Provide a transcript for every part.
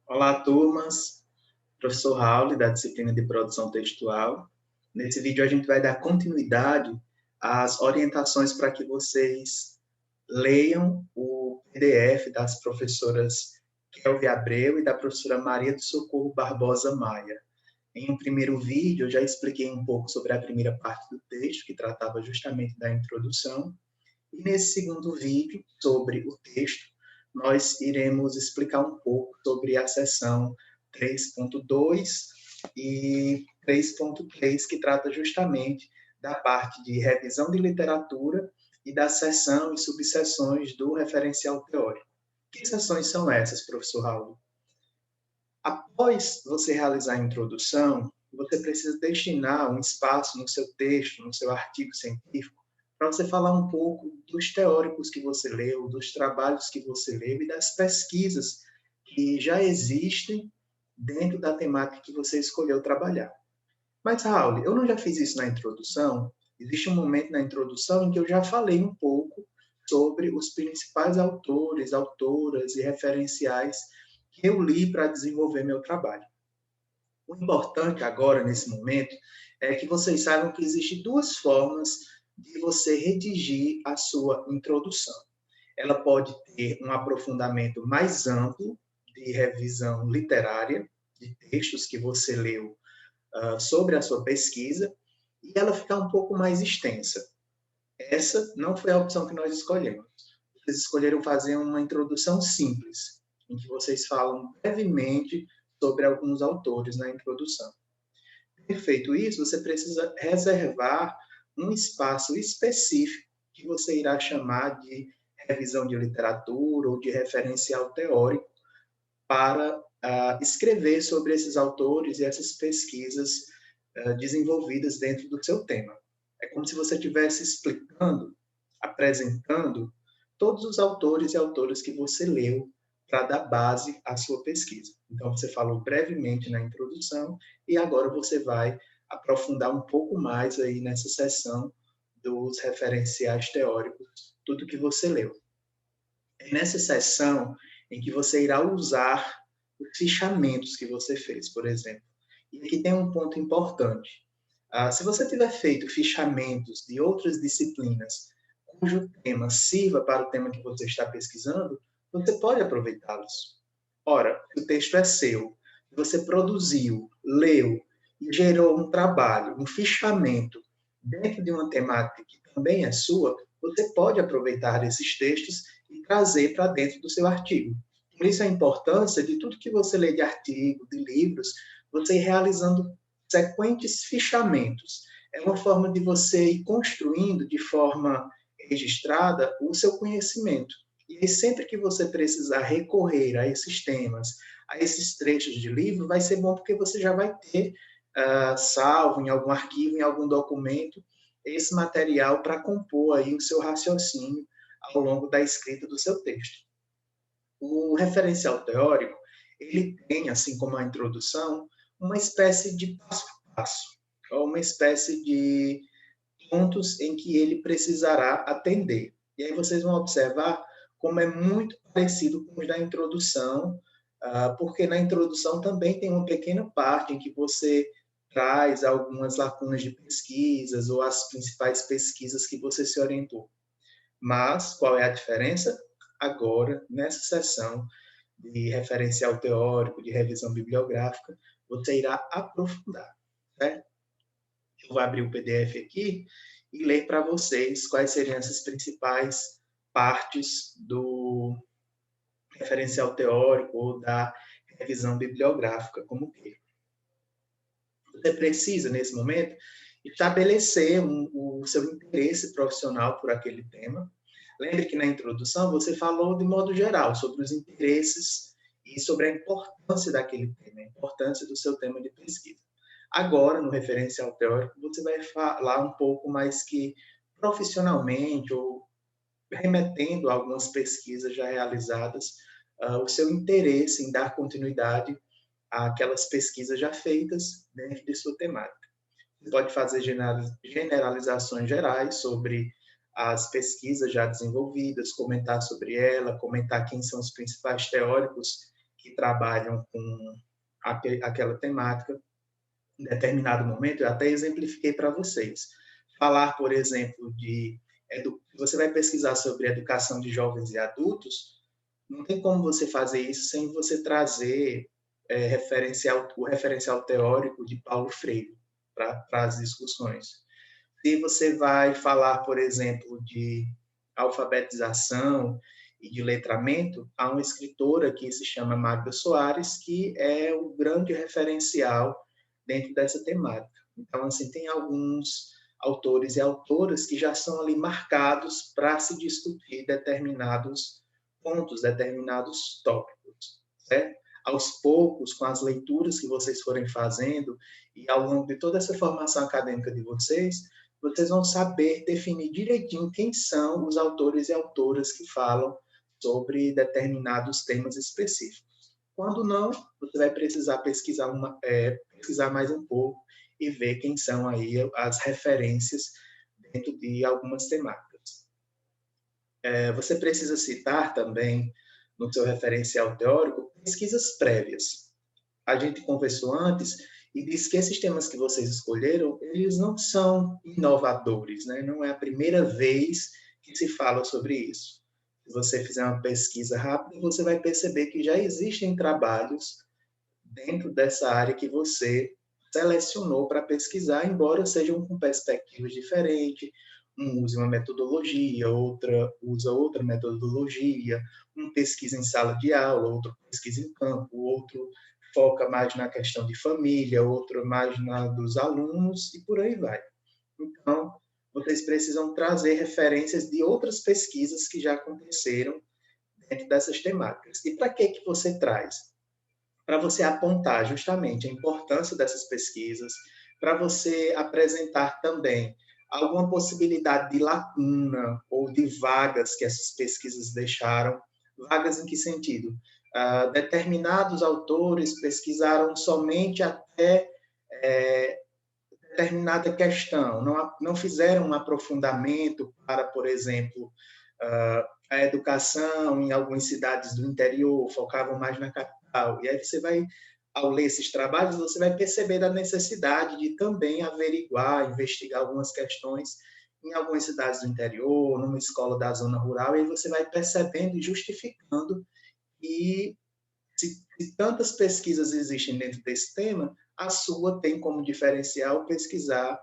Olá, turmas. Professor Raul, da disciplina de produção textual. Nesse vídeo, a gente vai dar continuidade às orientações para que vocês leiam o PDF das professoras Kelvin Abreu e da professora Maria do Socorro Barbosa Maia. Em um primeiro vídeo, eu já expliquei um pouco sobre a primeira parte do texto, que tratava justamente da introdução. E nesse segundo vídeo, sobre o texto, nós iremos explicar um pouco sobre a seção 3.2 e 3.3, que trata justamente da parte de revisão de literatura e da seção e subseções do referencial teórico. Que seções são essas, professor Raul? Após você realizar a introdução, você precisa destinar um espaço no seu texto, no seu artigo científico, para você falar um pouco dos teóricos que você leu, dos trabalhos que você leu e das pesquisas que já existem dentro da temática que você escolheu trabalhar. Mas, Raul, eu não já fiz isso na introdução? Existe um momento na introdução em que eu já falei um pouco sobre os principais autores, autoras e referenciais que eu li para desenvolver meu trabalho. O importante agora, nesse momento, é que vocês saibam que existem duas formas de você redigir a sua introdução. Ela pode ter um aprofundamento mais amplo de revisão literária, de textos que você leu sobre a sua pesquisa, e ela ficar um pouco mais extensa. Essa não foi a opção que nós escolhemos. Vocês escolheram fazer uma introdução simples, em que vocês falam brevemente sobre alguns autores na introdução. Ter feito isso, você precisa reservar um espaço específico que você irá chamar de revisão de literatura ou de referencial teórico para escrever sobre esses autores e essas pesquisas desenvolvidas dentro do seu tema. É como se você estivesse explicando, apresentando todos os autores e autoras que você leu para dar base à sua pesquisa. Então, você falou brevemente na introdução e agora você vai aprofundar um pouco mais aí nessa seção dos referenciais teóricos, tudo que você leu. É nessa seção em que você irá usar os fichamentos que você fez, por exemplo. E aqui tem um ponto importante. Se você tiver feito fichamentos de outras disciplinas cujo tema sirva para o tema que você está pesquisando, você pode aproveitá-los. Ora, o texto é seu, você produziu, leu e gerou um trabalho, um fichamento dentro de uma temática que também é sua, você pode aproveitar esses textos e trazer para dentro do seu artigo. Por isso a importância de tudo que você lê de artigo, de livros, você ir realizando sequentes fichamentos. É uma forma de você ir construindo de forma registrada o seu conhecimento. E aí, sempre que você precisar recorrer a esses temas, a esses trechos de livro, vai ser bom porque você já vai ter salvo em algum arquivo, em algum documento, esse material para compor aí o seu raciocínio ao longo da escrita do seu texto. O referencial teórico, ele tem, assim como a introdução, uma espécie de passo a passo, ou uma espécie de pontos em que ele precisará atender. E aí vocês vão observar como é muito parecido com os da introdução, porque na introdução também tem uma pequena parte em que você traz algumas lacunas de pesquisas ou as principais pesquisas que você se orientou. Mas qual é a diferença? Agora, nessa sessão de referencial teórico, de revisão bibliográfica, você irá aprofundar, certo? Eu vou abrir o PDF aqui e ler para vocês quais seriam essas principais partes do referencial teórico ou da revisão bibliográfica, como que você precisa, nesse momento, estabelecer o seu interesse profissional por aquele tema. Lembre que na introdução você falou de modo geral sobre os interesses e sobre a importância daquele tema, a importância do seu tema de pesquisa. Agora, no referencial teórico, você vai falar um pouco mais que profissionalmente ou remetendo a algumas pesquisas já realizadas, o seu interesse em dar continuidade àquelas pesquisas já feitas dentro de sua temática. Você pode fazer generalizações gerais sobre as pesquisas já desenvolvidas, comentar sobre ela, comentar quem são os principais teóricos que trabalham com aquela temática em determinado momento. Eu até exemplifiquei para vocês. Falar, por exemplo, você vai pesquisar sobre educação de jovens e adultos, não tem como você fazer isso sem você trazer o referencial teórico de Paulo Freire para as discussões. Se você vai falar, por exemplo, de alfabetização e de letramento, há uma escritora que se chama Magda Soares, que é o grande referencial dentro dessa temática. Então, assim, tem alguns autores e autoras que já são ali marcados para se discutir determinados pontos, determinados tópicos, certo? Aos poucos, com as leituras que vocês forem fazendo e ao longo de toda essa formação acadêmica de vocês vão saber definir direitinho quem são os autores e autoras que falam sobre determinados temas específicos. Quando não, você vai precisar pesquisar mais um pouco e ver quem são aí as referências dentro de algumas temáticas. Você precisa citar também, no seu referencial teórico, pesquisas prévias. A gente conversou antes e disse que esses temas que vocês escolheram, eles não são inovadores, né? Não é a primeira vez que se fala sobre isso. Se você fizer uma pesquisa rápida, você vai perceber que já existem trabalhos dentro dessa área que você selecionou para pesquisar, embora sejam com perspectivas diferentes. Um usa uma metodologia, outra usa outra metodologia, um pesquisa em sala de aula, outro pesquisa em campo, outro foca mais na questão de família, outro mais na dos alunos, e por aí vai. Então, vocês precisam trazer referências de outras pesquisas que já aconteceram dentro dessas temáticas. E para que você traz? Para você apontar justamente a importância dessas pesquisas, para você apresentar também alguma possibilidade de lacuna ou de vagas que essas pesquisas deixaram. Vagas em que sentido? Determinados autores pesquisaram somente até determinada questão, não fizeram um aprofundamento para, por exemplo, a educação em algumas cidades do interior, focavam mais na capital. E aí você vai, ao ler esses trabalhos, você vai perceber da necessidade de também averiguar, investigar algumas questões em algumas cidades do interior, numa escola da zona rural, e aí você vai percebendo e justificando que se tantas pesquisas existem dentro desse tema, a sua tem como diferencial pesquisar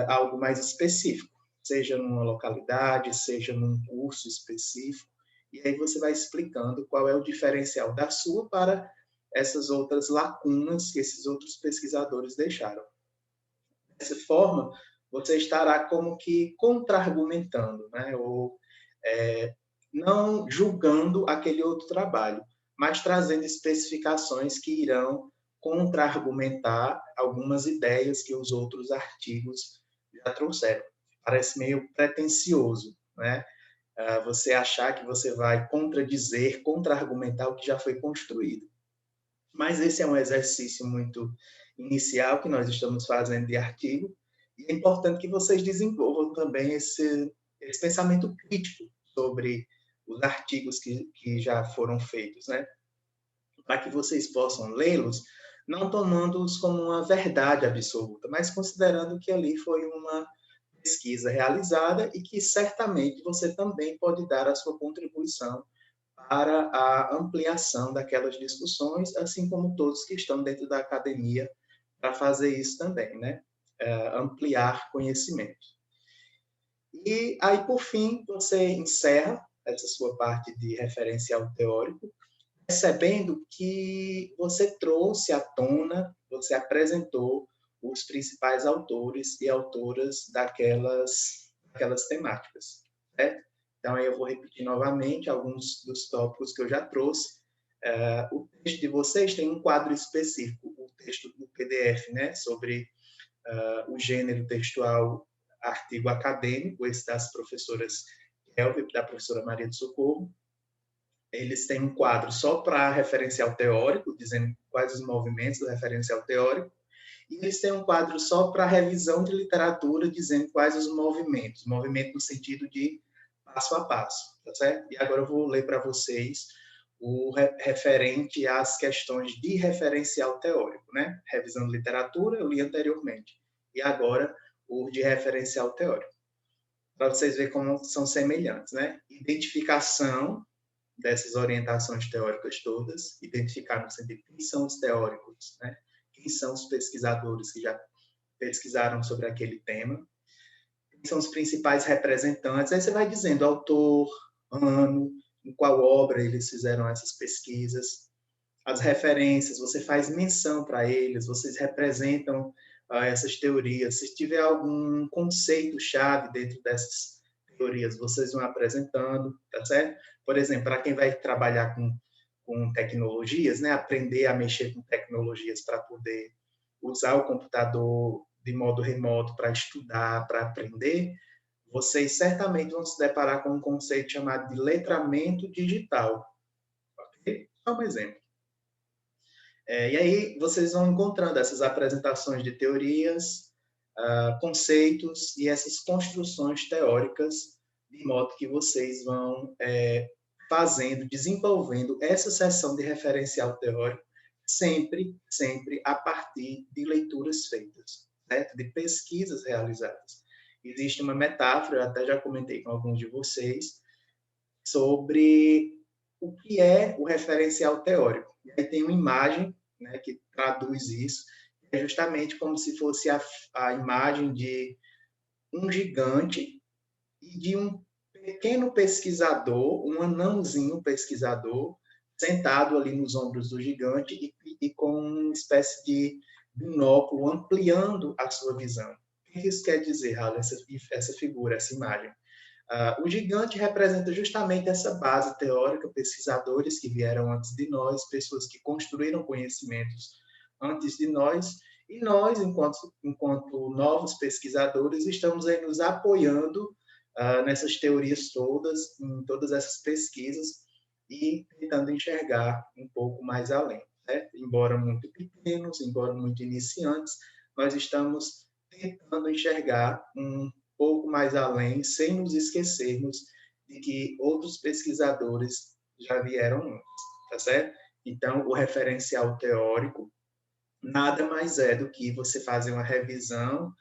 algo mais específico, seja numa localidade, seja num curso específico, e aí você vai explicando qual é o diferencial da sua para essas outras lacunas que esses outros pesquisadores deixaram. Dessa forma, você estará como que contra-argumentando, né? Ou não julgando aquele outro trabalho, mas trazendo especificações que irão contra-argumentar algumas ideias que os outros artigos já trouxeram. Parece meio pretensioso, né? Você achar que você vai contradizer, contra-argumentar o que já foi construído. Mas esse é um exercício muito inicial que nós estamos fazendo de artigo, e é importante que vocês desenvolvam também esse pensamento crítico sobre os artigos que já foram feitos, né? Para que vocês possam lê-los, não tomando-os como uma verdade absoluta, mas considerando que ali foi uma pesquisa realizada e que certamente você também pode dar a sua contribuição para a ampliação daquelas discussões, assim como todos que estão dentro da academia para fazer isso também, né? Ampliar conhecimento. E aí, por fim, você encerra essa sua parte de referencial teórico, percebendo que você trouxe à tona, você apresentou os principais autores e autoras daquelas temáticas, certo? Então, aí eu vou repetir novamente alguns dos tópicos que eu já trouxe. O texto de vocês tem um quadro específico, o texto do PDF, né, sobre o gênero textual artigo acadêmico, esse das professoras Kelvin e da professora Maria de Socorro. Eles têm um quadro só para referencial teórico, dizendo quais os movimentos do referencial teórico, e eles têm um quadro só para revisão de literatura, dizendo quais os movimentos, movimento no sentido de passo a passo, tá certo? E agora eu vou ler para vocês referente às questões de referencial teórico, né? Revisão de literatura, eu li anteriormente. E agora, o de referencial teórico. Para vocês verem como são semelhantes, né? Identificação dessas orientações teóricas todas, identificar no sentido de quem são os teóricos, né? Quem são os pesquisadores que já pesquisaram sobre aquele tema, quem são os principais representantes, aí você vai dizendo autor, ano, em qual obra eles fizeram essas pesquisas, as referências, você faz menção para eles, vocês representam essas teorias, se tiver algum conceito-chave dentro dessas teorias, vocês vão apresentando, tá certo? Por exemplo, para quem vai trabalhar com tecnologias, né, aprender a mexer com tecnologias para poder usar o computador de modo remoto para estudar, para aprender, vocês certamente vão se deparar com um conceito chamado de letramento digital. Ok? Só um exemplo. E aí vocês vão encontrando essas apresentações de teorias, conceitos e essas construções teóricas, de modo que vocês vão fazendo, desenvolvendo essa seção de referencial teórico, sempre a partir de leituras feitas, certo? De pesquisas realizadas. Existe uma metáfora, eu até já comentei com alguns de vocês, sobre o que é o referencial teórico. E aí tem uma imagem, né, que traduz isso, é justamente como se fosse a imagem de um gigante e de um pequeno pesquisador, um anãozinho pesquisador, sentado ali nos ombros do gigante e com uma espécie de binóculo ampliando a sua visão. O que isso quer dizer, Raul, essa figura, essa imagem? O gigante representa justamente essa base teórica, pesquisadores que vieram antes de nós, pessoas que construíram conhecimentos antes de nós, e nós, enquanto novos pesquisadores, estamos aí nos apoiando nessas teorias todas, em todas essas pesquisas, e tentando enxergar um pouco mais além. Certo? Embora muito pequenos, embora muito iniciantes, nós estamos tentando enxergar um pouco mais além, sem nos esquecermos de que outros pesquisadores já vieram antes, tá certo? Então, o referencial teórico nada mais é do que você fazer uma revisão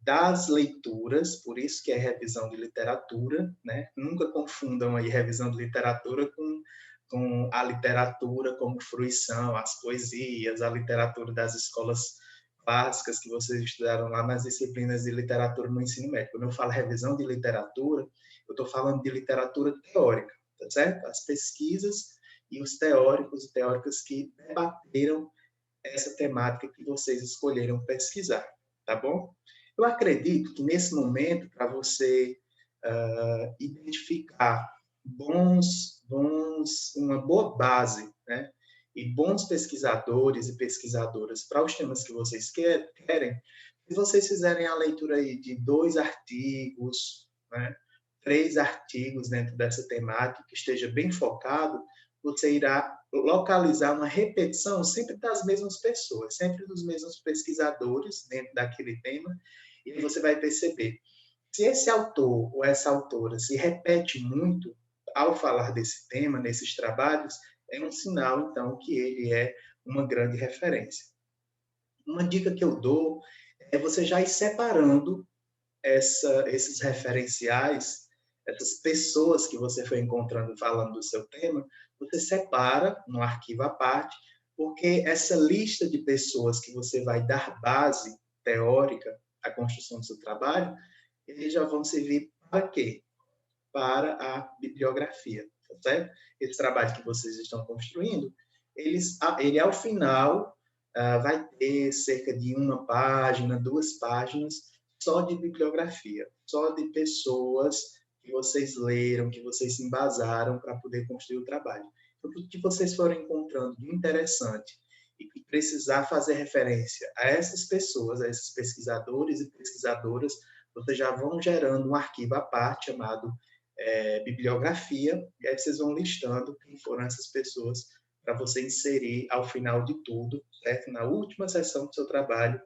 das leituras, por isso que é revisão de literatura, né? Nunca confundam aí revisão de literatura com a literatura como fruição, as poesias, a literatura das escolas clássicas que vocês estudaram lá nas disciplinas de literatura no ensino médio. Quando eu falo revisão de literatura, eu estou falando de literatura teórica, tá certo? As pesquisas e os teóricos e teóricas que debateram essa temática que vocês escolheram pesquisar, tá bom? Eu acredito que nesse momento, para você identificar uma boa base, né? E bons pesquisadores e pesquisadoras para os temas que vocês querem, se vocês fizerem a leitura aí de 2 artigos, né? 3 artigos dentro dessa temática, que esteja bem focado, você irá localizar uma repetição sempre das mesmas pessoas, sempre dos mesmos pesquisadores dentro daquele tema, e você vai perceber. Se esse autor ou essa autora se repete muito ao falar desse tema, nesses trabalhos, é um sinal, então, que ele é uma grande referência. Uma dica que eu dou é você já ir separando esses referenciais, essas pessoas que você foi encontrando falando do seu tema, você separa num arquivo à parte, porque essa lista de pessoas que você vai dar base teórica à construção do seu trabalho, eles já vão servir para quê? Para a bibliografia, tá certo? Esse trabalho que vocês estão construindo, ele ao final vai ter cerca de 1 página, 2 páginas só de bibliografia, só de pessoas que vocês leram, que vocês se embasaram para poder construir o trabalho. Então, tudo que vocês forem encontrando de interessante e que precisar fazer referência a essas pessoas, a esses pesquisadores e pesquisadoras, vocês já vão gerando um arquivo à parte chamado bibliografia, e aí vocês vão listando quem foram essas pessoas para você inserir ao final de tudo, certo? Na última seção do seu trabalho,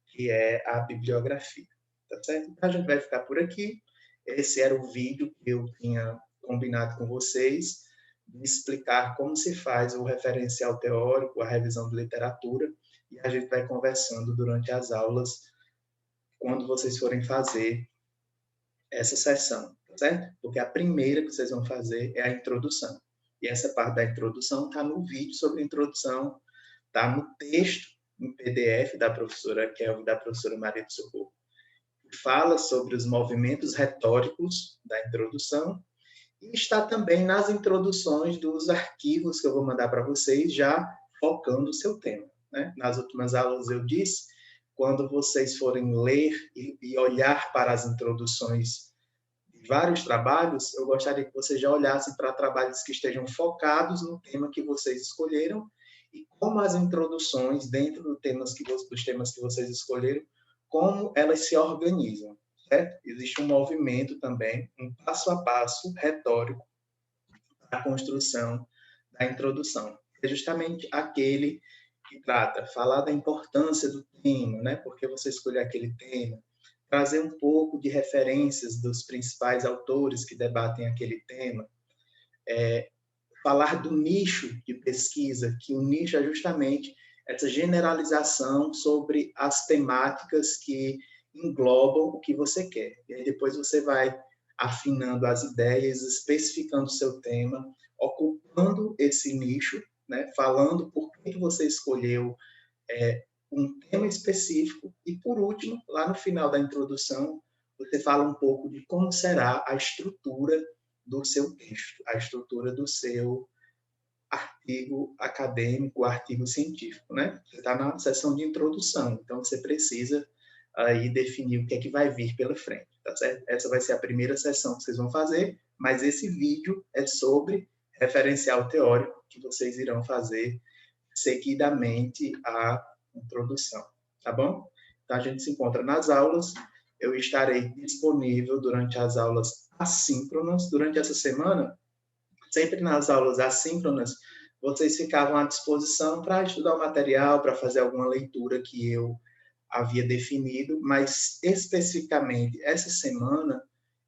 que é a bibliografia, tá certo? Então, a gente vai ficar por aqui. Esse era o vídeo que eu tinha combinado com vocês de explicar como se faz o referencial teórico, a revisão de literatura, e a gente vai conversando durante as aulas, quando vocês forem fazer essa sessão, certo? Porque a primeira que vocês vão fazer é a introdução. E essa parte da introdução está no vídeo sobre a introdução, está no texto em PDF da professora Kelvin, da professora Maria do Socorro, que fala sobre os movimentos retóricos da introdução, e está também nas introduções dos arquivos que eu vou mandar para vocês, já focando o seu tema, né? Nas últimas aulas eu disse, quando vocês forem ler e olhar para as introduções de vários trabalhos, eu gostaria que vocês já olhassem para trabalhos que estejam focados no tema que vocês escolheram e como as introduções dentro dos temas que vocês escolheram, como elas se organizam, certo? Existe um movimento também, um passo a passo retórico da construção da introdução. É justamente aquele que trata, falar da importância do tema, né? Porque você escolheu aquele tema, trazer um pouco de referências dos principais autores que debatem aquele tema, falar do nicho de pesquisa, que o nicho é justamente essa generalização sobre as temáticas que englobam o que você quer. E aí depois você vai afinando as ideias, especificando o seu tema, ocupando esse nicho, né? Falando por que você escolheu um tema específico e, por último, lá no final da introdução, você fala um pouco de como será a estrutura do seu texto, a estrutura do seu artigo acadêmico, artigo científico, né? Você está na seção de introdução, então você precisa aí definir o que é que vai vir pela frente, tá certo? Essa vai ser a primeira sessão que vocês vão fazer, mas esse vídeo é sobre referencial teórico que vocês irão fazer seguidamente à introdução, tá bom? Então a gente se encontra nas aulas, eu estarei disponível durante as aulas assíncronas, durante essa semana, sempre nas aulas assíncronas, vocês ficavam à disposição para estudar o material, para fazer alguma leitura que eu havia definido, mas especificamente essa semana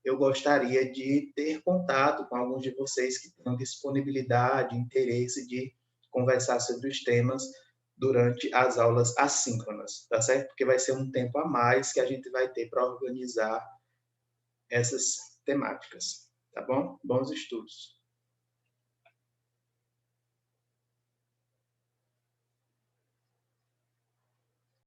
eu gostaria de ter contato com alguns de vocês que tenham disponibilidade, interesse de conversar sobre os temas durante as aulas assíncronas, tá certo? Porque vai ser um tempo a mais que a gente vai ter para organizar essas temáticas, tá bom? Bons estudos.